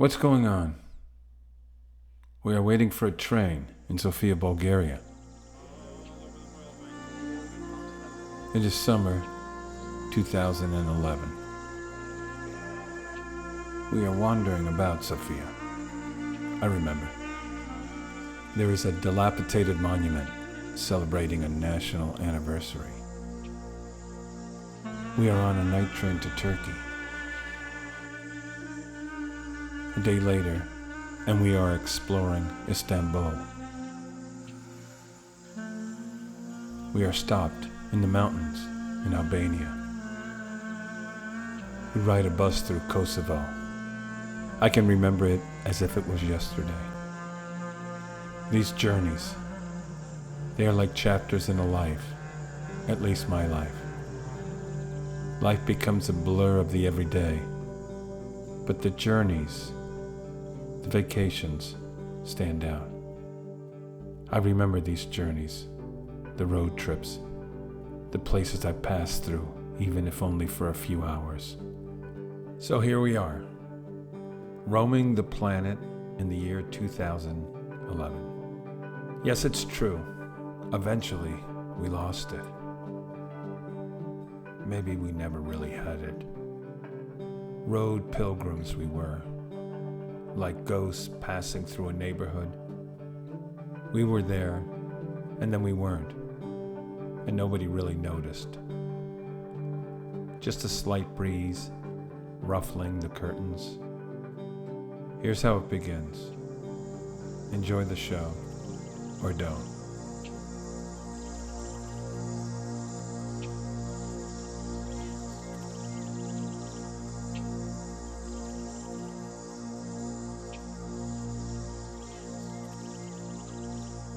What's going on? We are waiting for a train in Sofia, Bulgaria. It is summer 2011. We are wandering about Sofia. I remember. There is a dilapidated monument celebrating a national anniversary. We are on a night train to Turkey. A day later, and we are exploring Istanbul. We are stopped in the mountains in Albania. We ride a bus through Kosovo. I can remember it as if it was yesterday. These journeys, they are like chapters in a life, at least my life. Life becomes a blur of the everyday, but the journeys, the vacations, stand out. I remember these journeys, the road trips, the places I passed through, even if only for a few hours. So here we are, roaming the planet in the year 2011. Yes, it's true. Eventually, we lost it. Maybe we never really had it. Road pilgrims we were, like ghosts passing through a neighborhood. We were there, and then we weren't, and nobody really noticed. Just a slight breeze ruffling the curtains. Here's how it begins. Enjoy the show, or don't.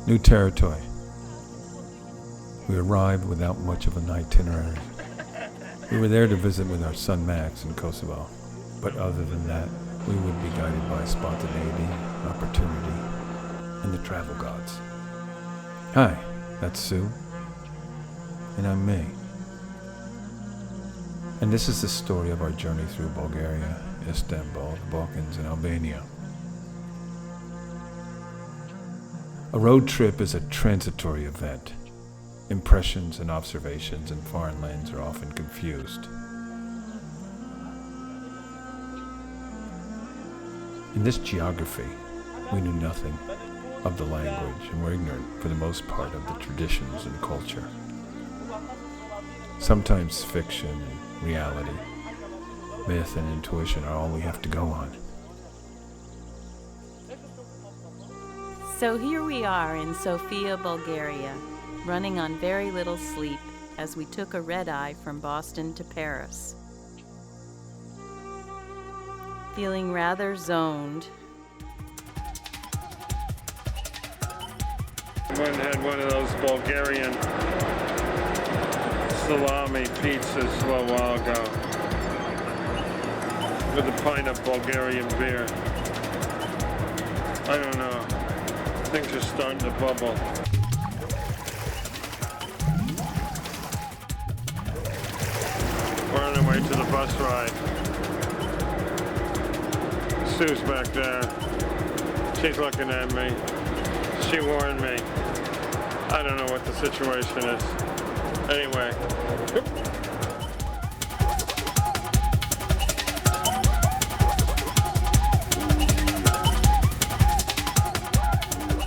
New territory. We arrived without much of an itinerary. We were there to visit with our son Max in Kosovo, but other than that, we would be guided by spontaneity, opportunity, and the travel gods. Hi, that's Sue, and I'm me. And this is the story of our journey through Bulgaria, Istanbul, the Balkans, and Albania. A road trip is a transitory event. Impressions and observations in foreign lands are often confused. In this geography, we knew nothing of the language and were ignorant, for the most part, of the traditions and culture. Sometimes fiction and reality, myth and intuition are all we have to go on. So here we are in Sofia, Bulgaria, running on very little sleep as we took a red-eye from Boston to Paris. Feeling rather zoned. One had one of those Bulgarian salami pizzas a little while ago with a pint of Bulgarian beer. I don't know. Things are starting to bubble. We're on our way to the bus ride. Sue's back there. She's looking at me. She warned me. I don't know what the situation is. Anyway.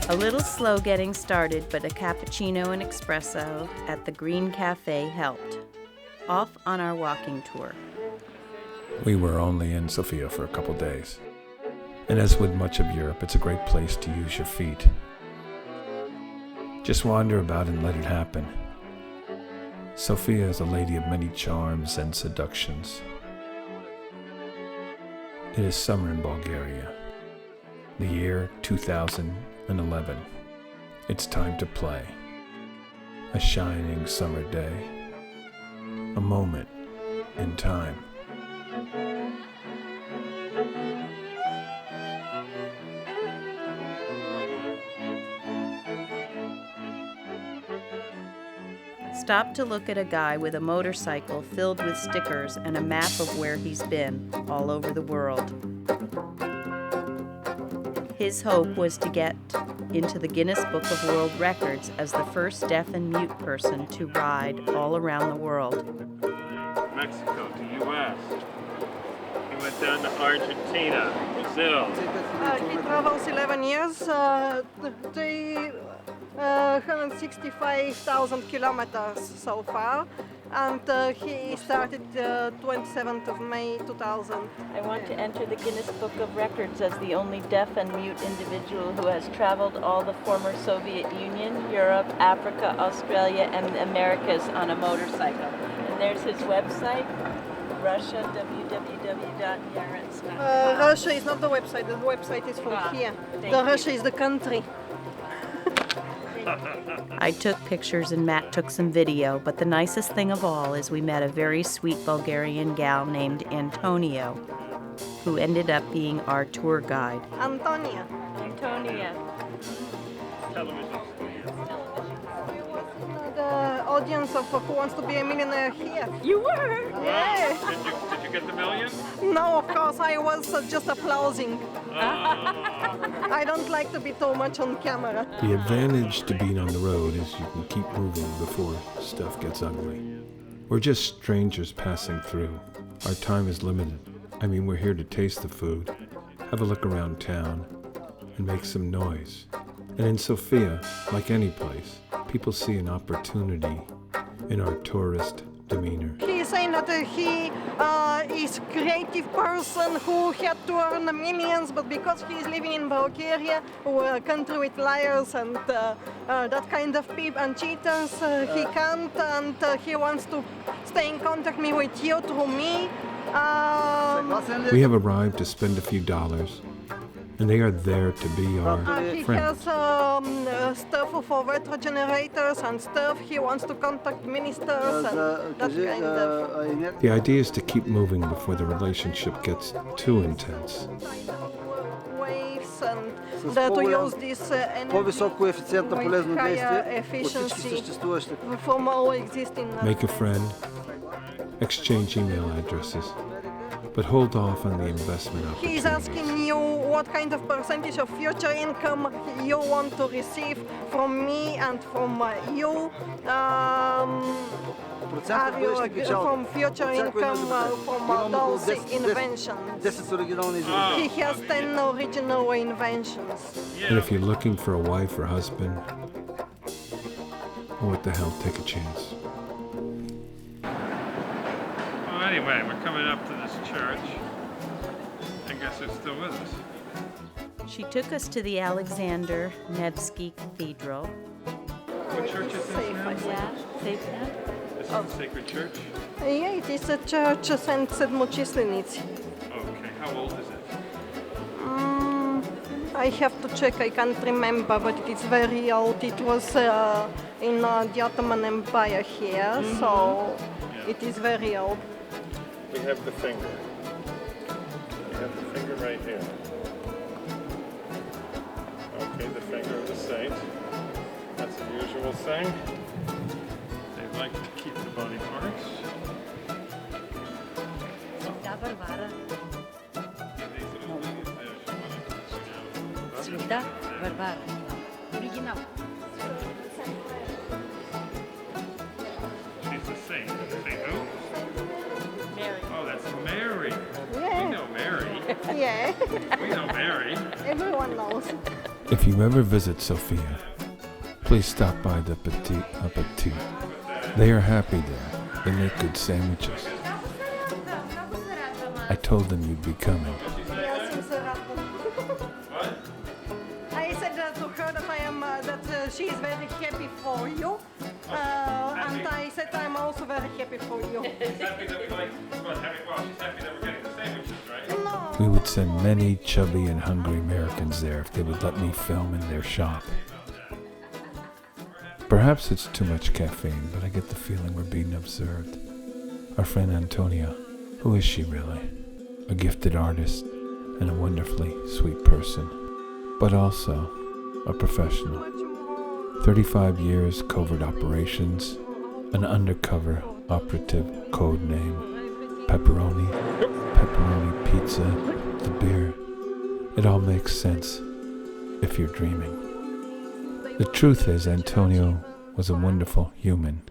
A little slow getting started, but a cappuccino and espresso at the Green Cafe helped. Off on our walking tour. We were only in Sofia for a couple days. And as with much of Europe, it's a great place to use your feet. Just wander about and let it happen. Sofia is a lady of many charms and seductions. It is summer in Bulgaria. The year 2011. It's time to play. A shining summer day. A moment in time. Stopped to look at a guy with a motorcycle filled with stickers and a map of where he's been all over the world. His hope was to get into the Guinness Book of World Records as the first deaf and mute person to ride all around the world. Mexico to U.S. He went down to Argentina, Brazil. He travels 11 years, 165,000 kilometers so far, and he started 27th of May 2000. I want to enter the Guinness Book of Records as the only deaf and mute individual who has traveled all the former Soviet Union, Europe, Africa, Australia, and the Americas on a motorcycle. And there's his website, Russia, www.yarens.com. Russia is not the website is from here. Russia is the country. I took pictures and Matt took some video, but the nicest thing of all is we met a very sweet Bulgarian gal named Antonio, who ended up being our tour guide. Antonia. Television. I was in the audience of Who Wants to Be a Millionaire here. You were? Yeah. Did you get the million? No, of course, I was just applauding. I don't like to be too much on camera. The advantage to being on the road is you can keep moving before stuff gets ugly. We're just strangers passing through. Our time is limited. I mean, we're here to taste the food, have a look around town, and make some noise. And in Sofia, like any place, people see an opportunity in our tourist demeanor. He is saying that he is a creative person who had to earn millions, but because he is living in Bulgaria, a country with liars and that kind of people and cheaters, he can't, and he wants to stay in contact with you through me. We have arrived to spend a few dollars, and they are there to be our He friends. has stuff for retro generators and stuff. He wants to contact ministers and that kind of. The idea is to keep moving before the relationship gets too intense. Waves and that to use this energy По-висок коефициент на полезно with higher действие от всички efficiency съществуващи. from all existing. Make a friend, exchange email addresses, but hold off on the investment He is opportunities. asking you what kind of percentage of future income you want to receive from me and from you. Процентът Are you бъдещи печалби. from future Всяко едно income дете. from Имам около those 10 inventions? 10 оригинални изобретения. He has 10 original inventions. And if you're looking for a wife or husband, what the hell, take a chance. Well, anyway, we're coming up to this church. I guess it's still with us. She took us to the Alexander Nevsky Cathedral. What church is this now? Safe now? This is the Sacred Church? Yeah, it is a church Saint Sedmochislenici. Okay, how old is it? I have to check, I can't remember, but it is very old. It was in the Ottoman Empire here, so it is very old. We have the finger. We have the finger right here. Okay, the finger of the saint. That's the usual thing. They like to keep the body parts. Света Варвара. Оригинал. She's a saint. Saint who? Mary. Oh, that's Mary. We Yeah, know Mary. yeah, We know Mary. everyone knows. If you ever visit Sofia, please stop by the Petit Appetit. They are happy there. They make good sandwiches. I told them you'd be coming. Yes, Mr. Ratman. I said to her that I am that she is very happy for you, and I said I'm also very happy for you. She's happy that we like, well, she's happy that we're getting the sandwiches, right? No. We would send many chubby and hungry Americans there if they would let me film in their shop. Perhaps it's too much caffeine, but I get the feeling we're being observed. Our friend Antonia, who is she really? A gifted artist and a wonderfully sweet person, but also a professional. 35 years covert operations, an undercover operative code name, pepperoni pizza, the beer. It all makes sense if you're dreaming. The truth is, Antonio was a wonderful human,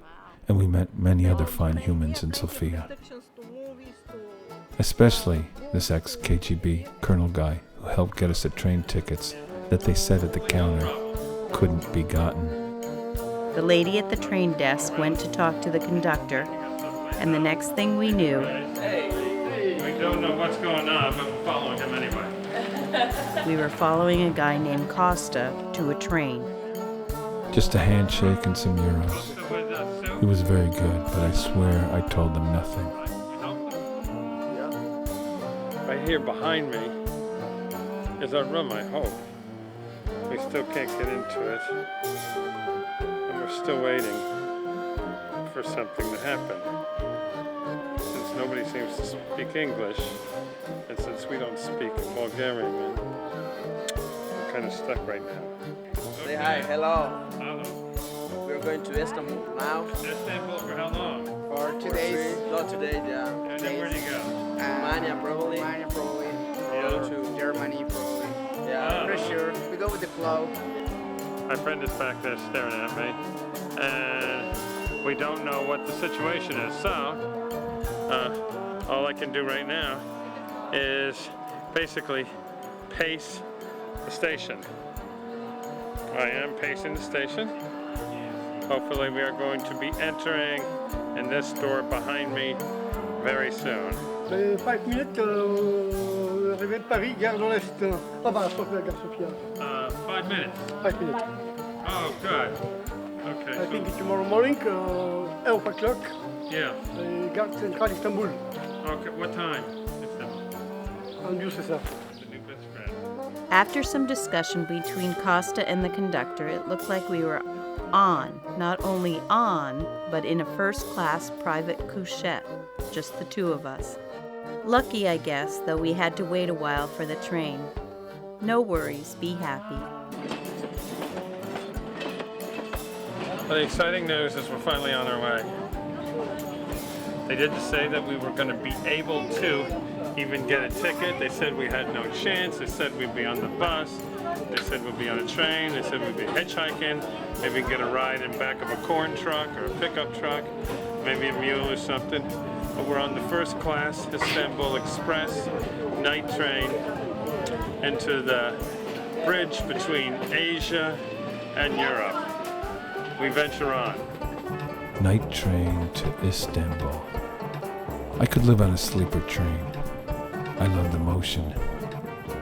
and we met many other fine humans in Sofia. Especially this ex-KGB colonel guy who helped get us the train tickets that they said at the counter couldn't be gotten. The lady at the train desk went to talk to the conductor, and the next thing we knew, We don't know what's going on, but we're following him anyway. we were following a guy named Costa to a train. Just a handshake and some euros. He was very good, but I swear I told them nothing. Right here behind me is our room, I hope. We still can't get into it. And we're still waiting for something to happen. Since nobody seems to speak English, and since we don't speak Bulgarian, we're kind of stuck right now. Say hi, hello. Hello. We're going to Istanbul now. Istanbul for how long? For 2 days. Not today, yeah. And then where'd you go? Romania, probably. Romania, probably. Go to Germany, probably. yeah. For sure. We go with the flow. My friend is back there staring at me, and we don't know what the situation is. So, all I can do right now is basically pace the station. I am pacing the station. Hopefully we are going to be entering in this door behind me very soon. 5 minutes, arrivée de Paris, gare de l'Est. Ah bah, Sofia, gare Sofia. 5 minutes. 5 minutes. Oh, good. Okay. I think tomorrow morning, 11 o'clock, Yeah. gare centrale Istanbul. Okay. What time? En bus, c'est ça. The new best friend. After some discussion between Costa and the conductor, it looked like we were not only on, but in a first-class private couchette, just the two of us. Lucky, I guess, though we had to wait a while for the train. No worries, be happy. Well, the exciting news is we're finally on our way. They did say that we were going to be able to even get a ticket. They said we had no chance. They said we'd be on the bus. They said we'd be on a train. They said we'd be hitchhiking. Maybe get a ride in back of a corn truck or a pickup truck, maybe a mule or something. But we're on the first class Istanbul Express night train into the bridge between Asia and Europe. We venture on. Night train to Istanbul. I could live on a sleeper train. I love the motion.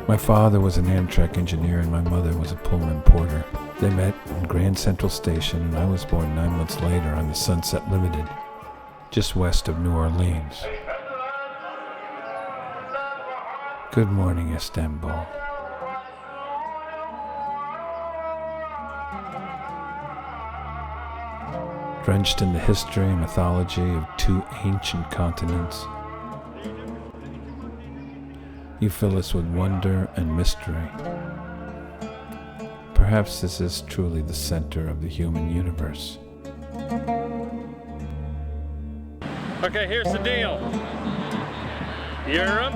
My father was an Amtrak engineer and my mother was a Pullman porter. They met in Grand Central Station and I was born 9 months later on the Sunset Limited, just west of New Orleans. Good morning, Istanbul. Drenched in the history and mythology of two ancient continents, you fill us with wonder and mystery. Perhaps this is truly the center of the human universe. Okay, here's the deal. Europe,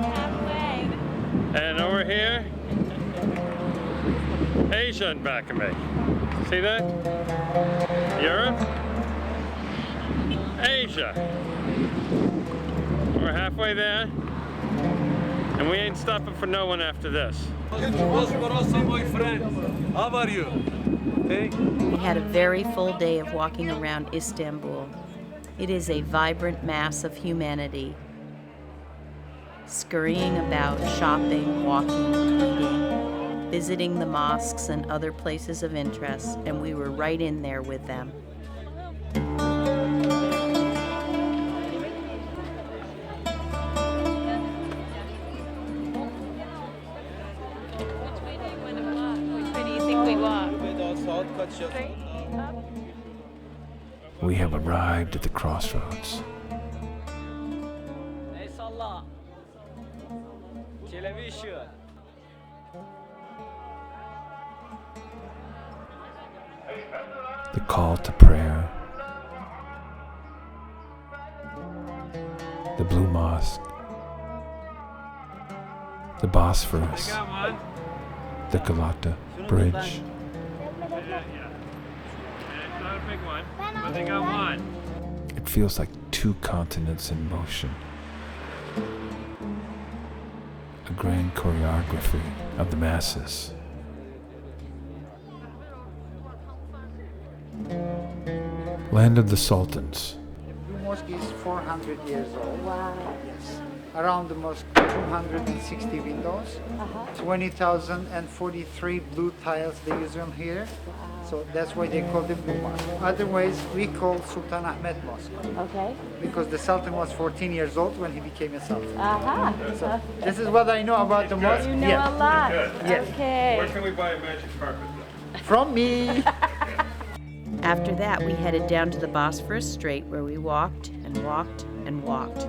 and over here, Asia in back of me. See that? Europe, Asia. We're halfway there, and we ain't stopping for no one after this. My friend, how are you? Hey. We had a very full day of walking around Istanbul. It is a vibrant mass of humanity, scurrying about, shopping, walking, eating, visiting the mosques and other places of interest, and we were right in there with them. We have arrived at the crossroads. The call to prayer. The Blue Mosque. The Bosphorus. the Galata Bridge. Yeah, it's not a big one, but they got one. It feels like two continents in motion. A grand choreography of the masses. Land of the Sultans. The blue mosque is 400 years old. Wow. Yes. Around the mosque, 260 windows, 20,043 blue tiles they use on here. So that's why they call it Blue Mosque. Otherwise, we call Sultan Ahmed Mosque. Okay. Because the Sultan was 14 years old when he became a Sultan. Aha. So this is what I know about the mosque. You know a lot. Good. Yes. Okay. Where can we buy a magic carpet though? From me. After that, we headed down to the Bosphorus Strait where we walked and walked and walked.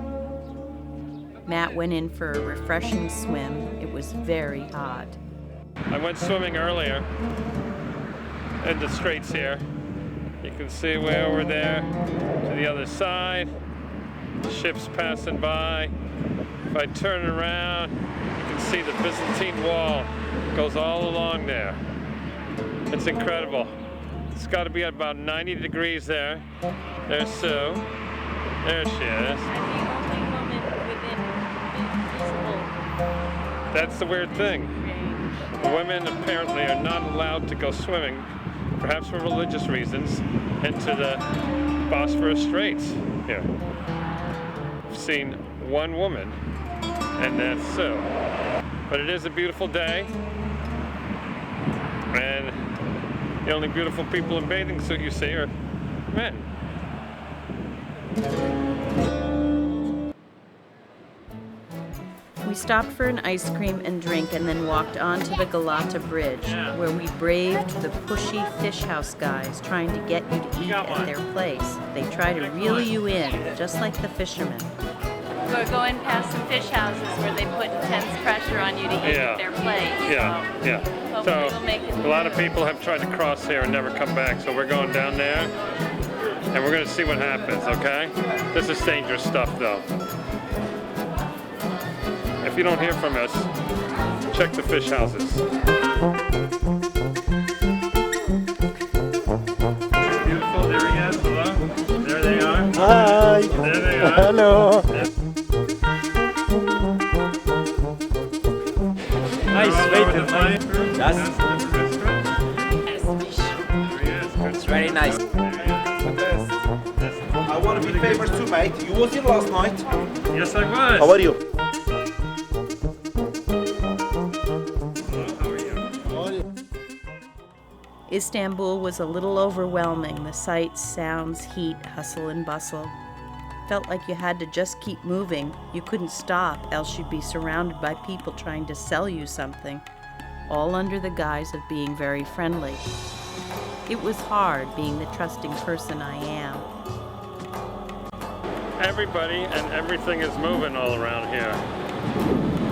Matt went in for a refreshing swim. It was very hot. I went swimming earlier in the straits here. You can see way over there to the other side. Ships passing by. If I turn around, you can see the Byzantine wall goes all along there. It's incredible. It's got to be at about 90 degrees there. There's Sue. There she is. That's the weird thing. Women apparently are not allowed to go swimming, perhaps for religious reasons, into the Bosphorus Straits here. I've seen one woman, and that's Sue. But it is a beautiful day, and the only beautiful people in bathing suit you see are men. We stopped for an ice cream and drink and then walked on to the Galata Bridge, where we braved the pushy fish house guys trying to get you to eat at their place. They try to reel you in, just like the fishermen. We're going past some fish houses where they put intense pressure on you to eat at their place. So a lot of people have tried to cross here and never come back, so we're going down there, and we're going to see what happens, okay? This is dangerous stuff, though. If you don't hear from us, check the fish houses. Beautiful, there he is, hello. There they are. Hi. There they are. Hello. Nice, It's very nice. I want to be famous too, mate. You was here last night. Yes, I was. How are you? Istanbul was a little overwhelming. The sights, sounds, heat, hustle and bustle. Felt like you had to just keep moving. You couldn't stop, else you'd be surrounded by people trying to sell you something, all under the guise of being very friendly. It was hard being the trusting person I am. Everybody and everything is moving all around here.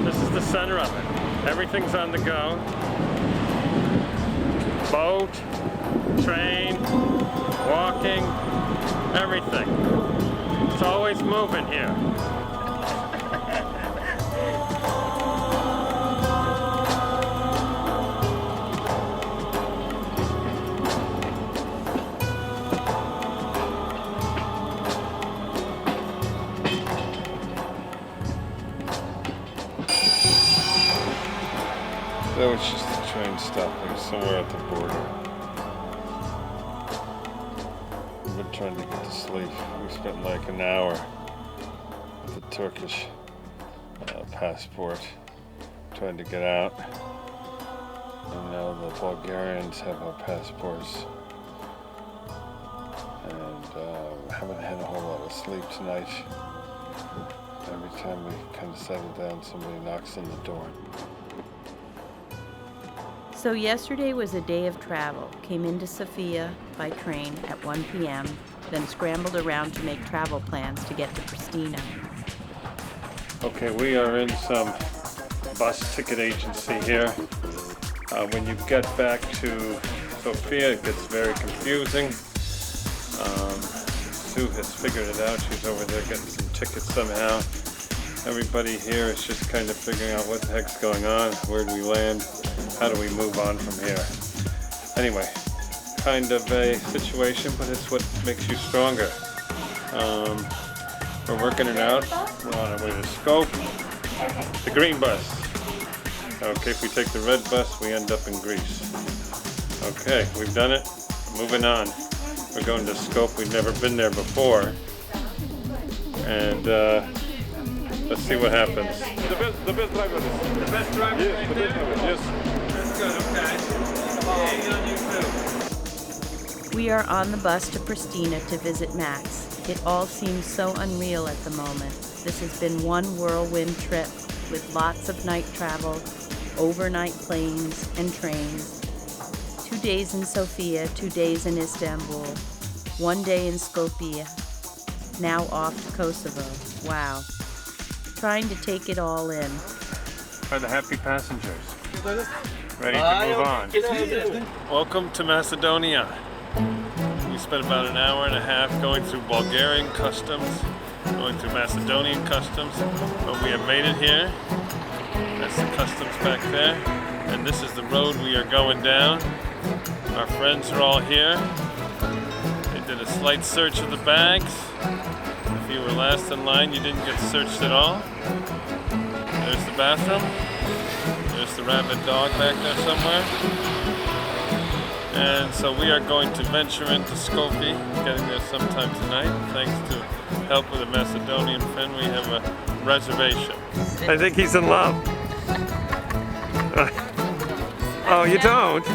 This is the center of it. Everything's on the go. Boat, train, walking, everything. It's always moving here. That was just a train stopping somewhere at the border. We've been trying to get to sleep. We spent like an hour at the Turkish passport trying to get out. And now the Bulgarians have our passports. And haven't had a whole lot of sleep tonight. Every time we kind of settle down, somebody knocks on the door. So yesterday was a day of travel. Came into Sofia by train at 1 p.m., then scrambled around to make travel plans to get to Pristina. Okay, we are in some bus ticket agency here. When you get back to Sofia, it gets very confusing. Sue has figured it out. She's over there getting some tickets somehow. Everybody here is just kind of figuring out what the heck's going on, where do we land, how do we move on from here. Anyway, kind of a situation, but it's what makes you stronger. We're working it out. We're on our way to Skopje. The green bus. Okay, if we take the red bus, we end up in Greece. Okay, we've done it. Moving on. We're going to Skopje. We've never been there before. And let's see what happens. The best driver. The best driver? Yes, the best driver, yes. That's good, okay. Hang on you too. We are on the bus to Pristina to visit Max. It all seems so unreal at the moment. This has been one whirlwind trip with lots of night travel, overnight planes and trains. 2 days in Sofia, 2 days in Istanbul, 1 day in Skopje, now off to Kosovo. Wow. Trying to take it all in. Are the happy passengers ready to move on? Welcome to Macedonia. We spent about an hour and a half going through Bulgarian customs, going through Macedonian customs, but we have made it here. That's the customs back there, and this is the road we are going down. Our friends are all here. They did a slight search of the bags. If you were last in line, you didn't get searched at all. There's the bathroom. There's the rabid dog back there somewhere. And so we are going to venture into Skopje, getting there sometime tonight. Thanks to help with a Macedonian friend, we have a reservation. I think he's in love. Oh, you don't?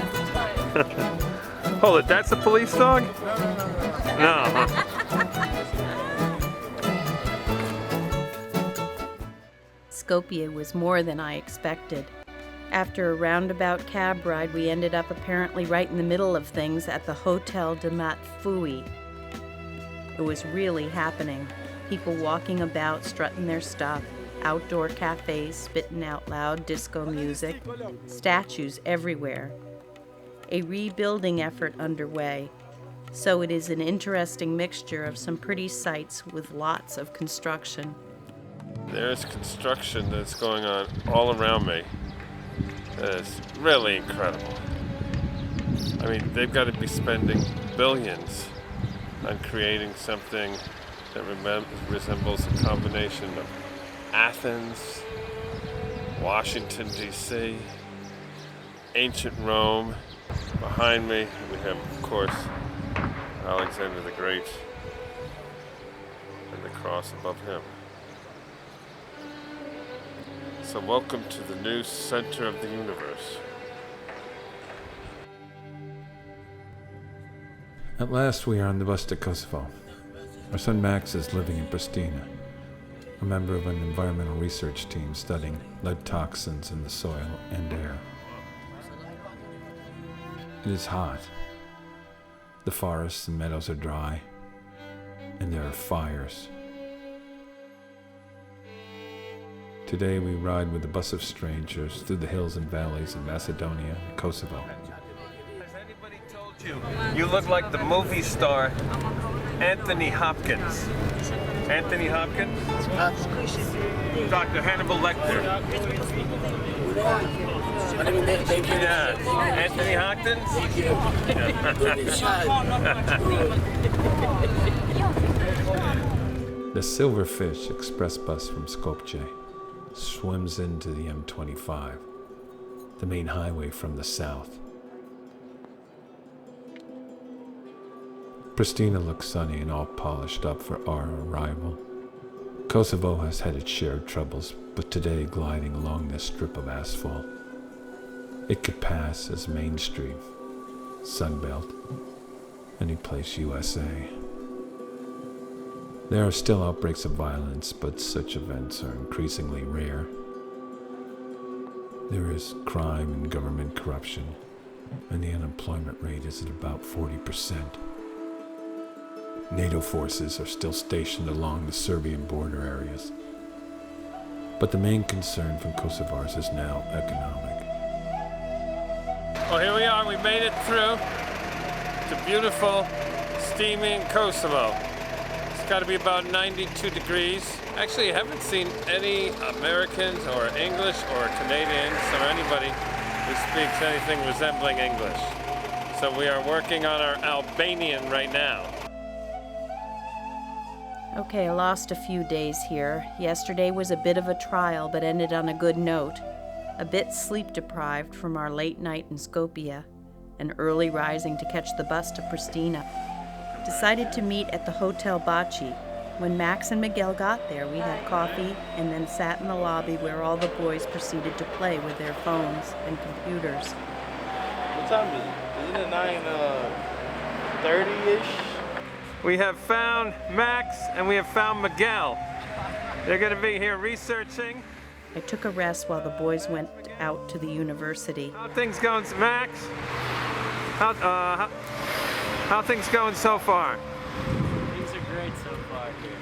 Hold it, that's a police dog? No. Skopje was more than I expected. After a roundabout cab ride, we ended up apparently right in the middle of things at the Hotel de Matfui. It was really happening. People walking about, strutting their stuff, outdoor cafes, spitting out loud disco music, statues everywhere. A rebuilding effort underway, so it is an interesting mixture of some pretty sights with lots of construction. There's construction that's going on all around me. It's really incredible. I mean, they've got to be spending billions on creating something that resembles a combination of Athens, Washington, D.C., ancient Rome. Behind me, we have, of course, Alexander the Great and the cross above him. So welcome to the new center of the universe. At last we are on the bus to Kosovo. Our son Max is living in Pristina, a member of an environmental research team studying lead toxins in the soil and air. It is hot. The forests and meadows are dry, and there are fires. Today we ride with a bus of strangers through the hills and valleys of Macedonia and Kosovo. Has anybody told you you look like the movie star Anthony Hopkins? Anthony Hopkins? Dr. Hannibal Lecter. Yeah. Anthony Hopkins? The Silverfish Express bus from Skopje swims into the M25, the main highway from the south. Pristina looks sunny and all polished up for our arrival. Kosovo has had its share of troubles, but today gliding along this strip of asphalt, it could pass as Main Street, Sunbelt, any place USA. There are still outbreaks of violence, but such events are increasingly rare. There is crime and government corruption, and the unemployment rate is at about 40%. NATO forces are still stationed along the Serbian border areas. But the main concern from Kosovars is now economic. Well, here we are. We made it through to beautiful, steaming Kosovo. got to be about 92 degrees. Actually, I haven't seen any Americans or English or Canadians or anybody who speaks anything resembling English. So we are working on our Albanian right now. Okay, I lost a few days here. Yesterday was a bit of a trial, but ended on a good note. A bit sleep-deprived from our late night in Skopje, and early rising to catch the bus to Pristina. Decided to meet at the Hotel Baci. When Max and Miguel got there, we had coffee and then sat in the lobby where all the boys proceeded to play with their phones and computers. What time is it? Isn't it 9:30-ish? We have found Max and we have found Miguel. They're going to be here researching. I took a rest while the boys went out to the university. How things going, Max? How things going so far? Things are great so far here.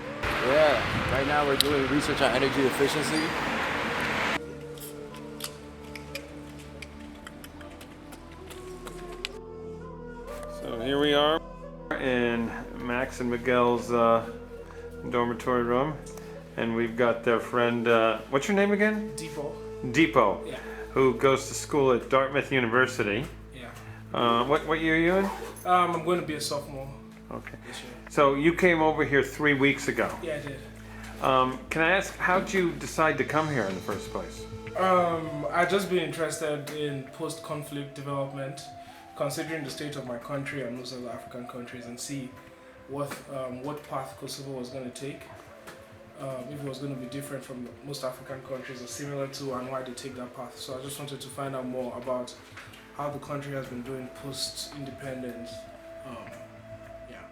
Yeah, right now we're doing research on energy efficiency. So here we are in Max and Miguel's dormitory room. And we've got their friend, what's your name again? Depot, Yeah. who goes to school at Dartmouth University. Yeah. What year are you in? I'm going to be a sophomore Okay. this year. So you came over here 3 weeks ago. Yeah, I did. Can I ask, how'd you decide to come here in the first place? I've just been interested in post-conflict development, considering the state of my country and most other African countries, and see what path Kosovo was going to take. If it was going to be different from most African countries or similar to, and why they take that path. So I just wanted to find out more about how the country has been doing post-independence. Yeah.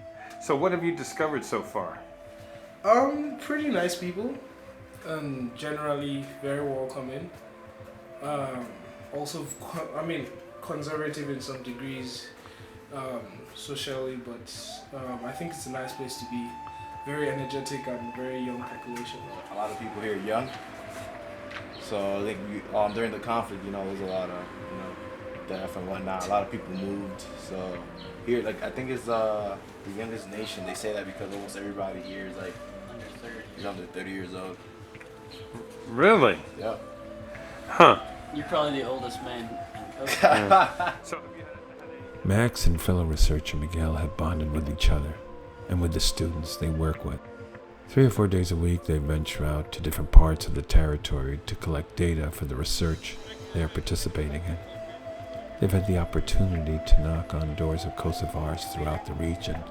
So what have you discovered so far? Pretty nice people, and generally very welcoming. Also, conservative in some degrees, socially, but I think it's a nice place to be. Very energetic and very young population. A lot of people here young. So I think during the conflict, there was a lot of, death and whatnot. A lot of people moved. So here, I think it's the youngest nation. They say that because almost everybody here is under 30 years old. Really? Yep. Huh. You're probably the oldest man. Max and fellow researcher Miguel have bonded with each other and with the students they work with. 3 or 4 days a week, they venture out to different parts of the territory to collect data for the research they are participating in. They've had the opportunity to knock on doors of Kosovars throughout the region.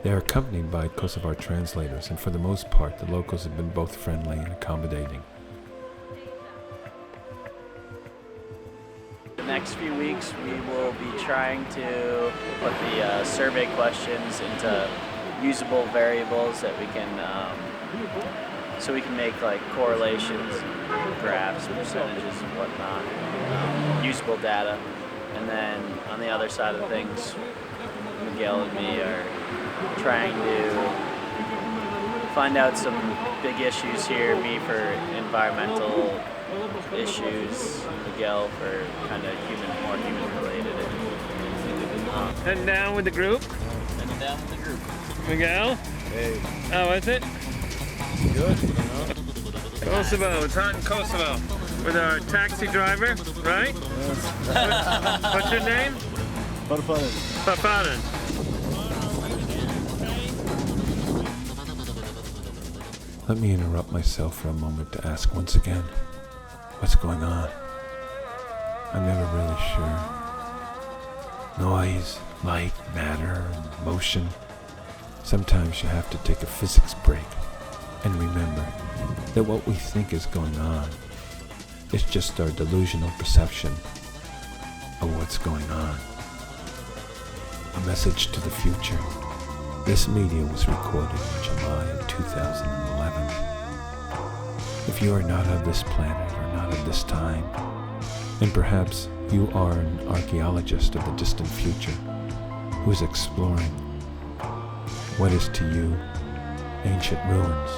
They are accompanied by Kosovar translators, and for the most part, the locals have been both friendly and accommodating. The next few weeks, we will be trying to put the survey questions into usable variables that we can, so we can make correlations, graphs, percentages, and whatnot, usable data. And then on the other side of things, Miguel and me are trying to find out some big issues here. Me for environmental issues, Miguel for kind of more human related. Heading down with the group. Miguel? Hey. How is it? Good. Kosovo. It's hot in Kosovo. With our taxi driver, right? What's your name? Paparin. Let me interrupt myself for a moment to ask once again, what's going on? I'm never really sure. Noise, light, matter, and motion. Sometimes you have to take a physics break and remember that what we think is going on is just our delusional perception of what's going on. A message to the future. This media was recorded in July of 2011. If you are not of this planet or not of this time, then perhaps you are an archaeologist of the distant future who is exploring what is to you ancient ruins.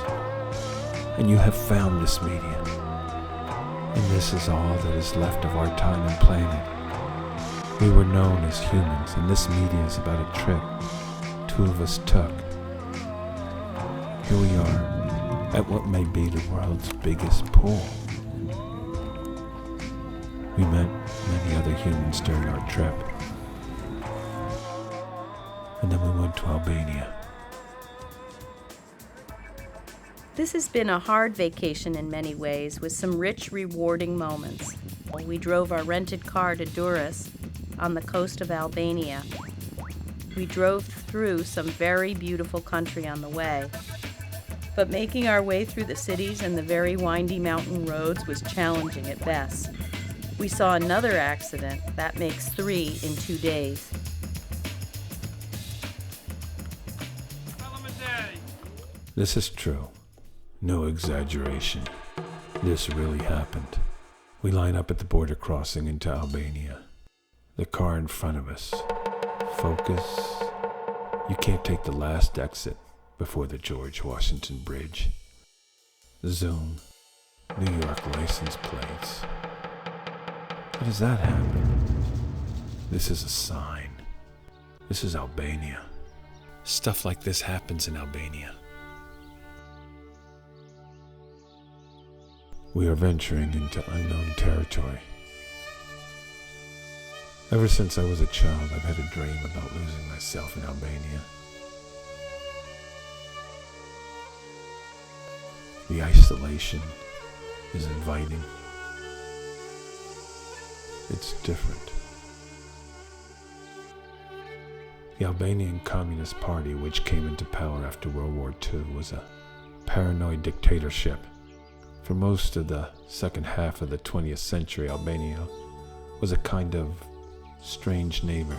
And you have found this media. And this is all that is left of our time and planet. We were known as humans, and this media is about a trip 2 of us took Here we are at what may be the world's biggest pool. We met many other humans during our trip. And then we went to Albania. This has been a hard vacation in many ways, with some rich, rewarding moments. We drove our rented car to Durrës on the coast of Albania. We drove through some very beautiful country on the way, but making our way through the cities and the very windy mountain roads was challenging at best. We saw another accident. That makes 3 in 2 days. This is true. No exaggeration. This really happened. We line up at the border crossing into Albania. The car in front of us. Focus. You can't take the last exit before the George Washington Bridge. Zoom. New York license plates. How does that happen? This is a sign. This is Albania. Stuff like this happens in Albania. We are venturing into unknown territory. Ever since I was a child, I've had a dream about losing myself in Albania. The isolation is inviting. It's different. The Albanian Communist Party, which came into power after World War II, was a paranoid dictatorship. For most of the second half of the 20th century, Albania was a kind of strange neighbor.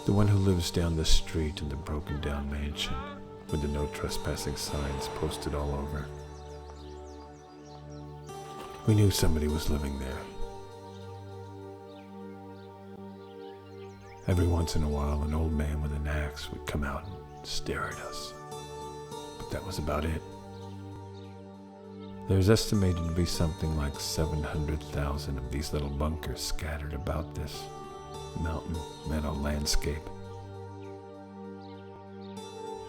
The one who lives down the street in the broken down mansion with the no trespassing signs posted all over. We knew somebody was living there. Every once in a while, an old man with an axe would come out and stare at us. But that was about it. There's estimated to be something like 700,000 of these little bunkers scattered about this mountain meadow landscape.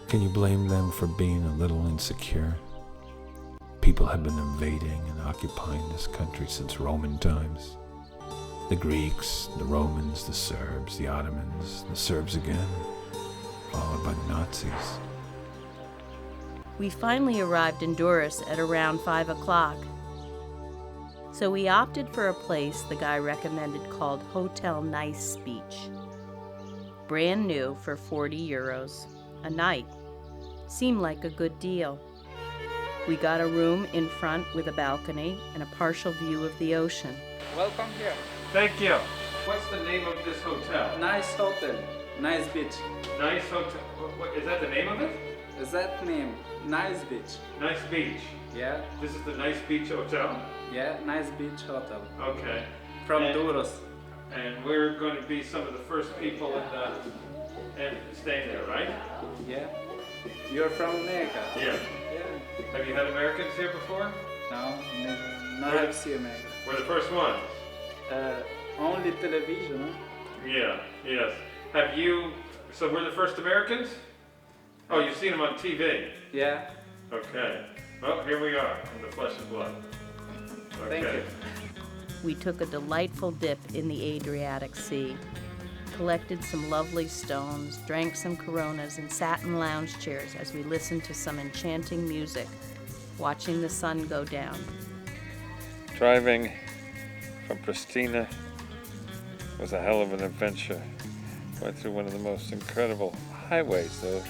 Can you blame them for being a little insecure? People have been invading and occupying this country since Roman times. The Greeks, the Romans, the Serbs, the Ottomans, the Serbs again, followed by the Nazis. We finally arrived in Durrës at around 5 o'clock. So we opted for a place the guy recommended called Hotel Nice Beach. Brand new for 40 euros a night. Seemed like a good deal. We got a room in front with a balcony and a partial view of the ocean. Welcome here. Thank you. What's the name of this hotel? Nice hotel. Nice beach. Nice hotel. Is that the name of it? Is that name? Nice beach. Nice Beach. Yeah. This is the Nice Beach Hotel? Yeah, Nice beach hotel. Okay. From Durrës. And we're going to be some of the first people and staying there, right? Yeah. You're from America. Yeah. Yeah. Have you had Americans here before? No, never. Not have seen America. We're the first ones. Only television. Huh? Yeah, yes. Have you, so we're the first Americans? Oh, you've seen them on TV? Yeah. Okay. Well, here we are, in the flesh and blood. Okay. Thank you. We took a delightful dip in the Adriatic Sea, collected some lovely stones, drank some Coronas, and sat in lounge chairs as we listened to some enchanting music, watching the sun go down. Driving from Pristina was a hell of an adventure. Went through one of the most incredible highways, though,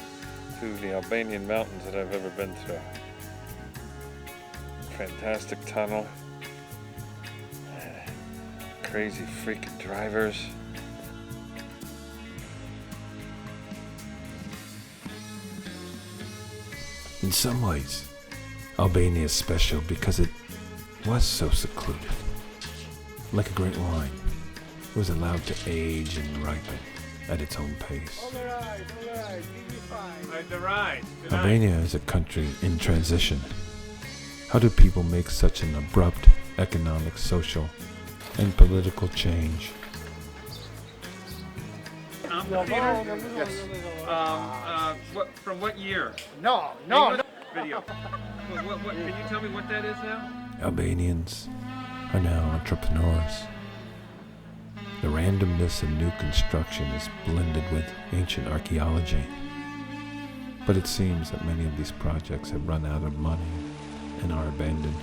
through the Albanian mountains that I've ever been through. Fantastic tunnel. Crazy freaking drivers. In some ways, Albania is special because it was so secluded. Like a great wine, it was allowed to age and ripen at its own pace. Albania is a country in transition. How do people make such an abrupt economic, social, and political change? amphitheater? Yes. From what year? No. Video. Can you tell me what that is now? Albanians are now entrepreneurs. The randomness of new construction is blended with ancient archaeology. But it seems that many of these projects have run out of money and are abandoned,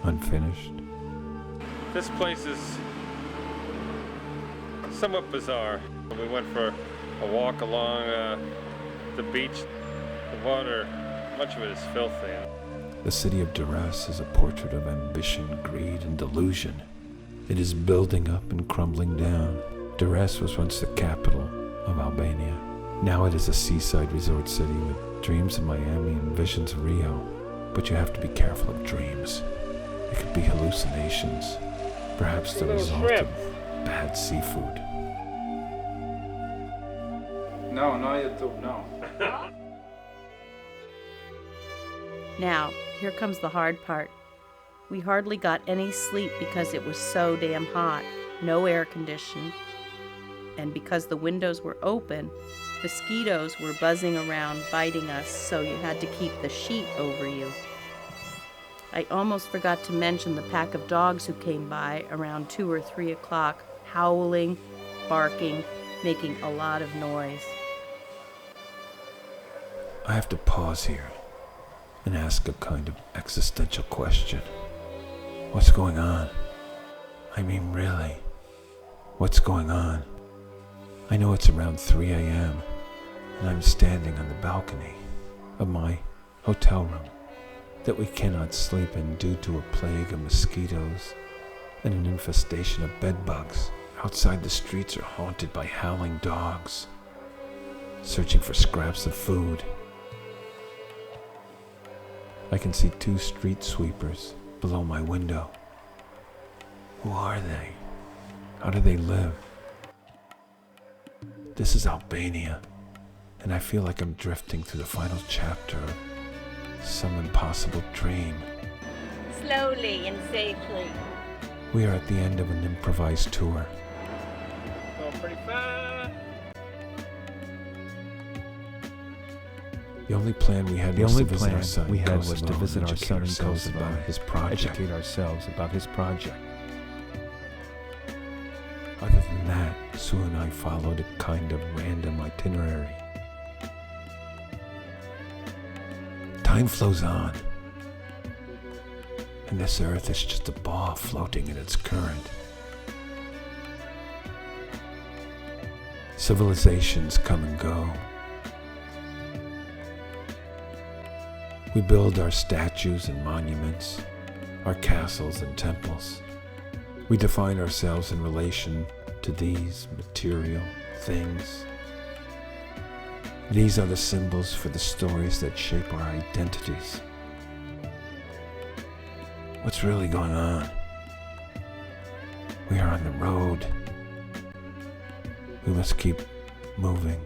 unfinished. This place is somewhat bizarre. We went for a walk along the beach. The water, much of it is filthy. The city of Durrës is a portrait of ambition, greed, and delusion. It is building up and crumbling down. Durrës was once the capital of Albania. Now it is a seaside resort city with dreams of Miami and visions of Rio. But you have to be careful of dreams. It could be hallucinations, perhaps the result of bad seafood. No, no YouTube, no. Now, here comes the hard part. We hardly got any sleep because it was so damn hot, no air conditioning. And because the windows were open, mosquitoes were buzzing around biting us, so you had to keep the sheet over you. I almost forgot to mention the pack of dogs who came by around 2 or 3 o'clock, howling, barking, making a lot of noise. I have to pause here and ask a kind of existential question. What's going on? I mean, really, what's going on? I know it's around 3 a.m. and I'm standing on the balcony of my hotel room that we cannot sleep in due to a plague of mosquitoes and an infestation of bedbugs. Outside, the streets are haunted by howling dogs, searching for scraps of food. I can see 2 street sweepers below my window. Who are they? How do they live? This is Albania, and I feel like I'm drifting through the final chapter of some impossible dream. Slowly and safely. We are at the end of an improvised tour. Going pretty fast. The only plan we had was to visit our son in Kosovo about his project. Educate ourselves about his project. Other than that, Sue and I followed a kind of random itinerary. Time flows on, and this earth is just a ball floating in its current. Civilizations come and go. We build our statues and monuments, our castles and temples. We define ourselves in relation to these material things. These are the symbols for the stories that shape our identities. What's really going on? We are on the road. We must keep moving.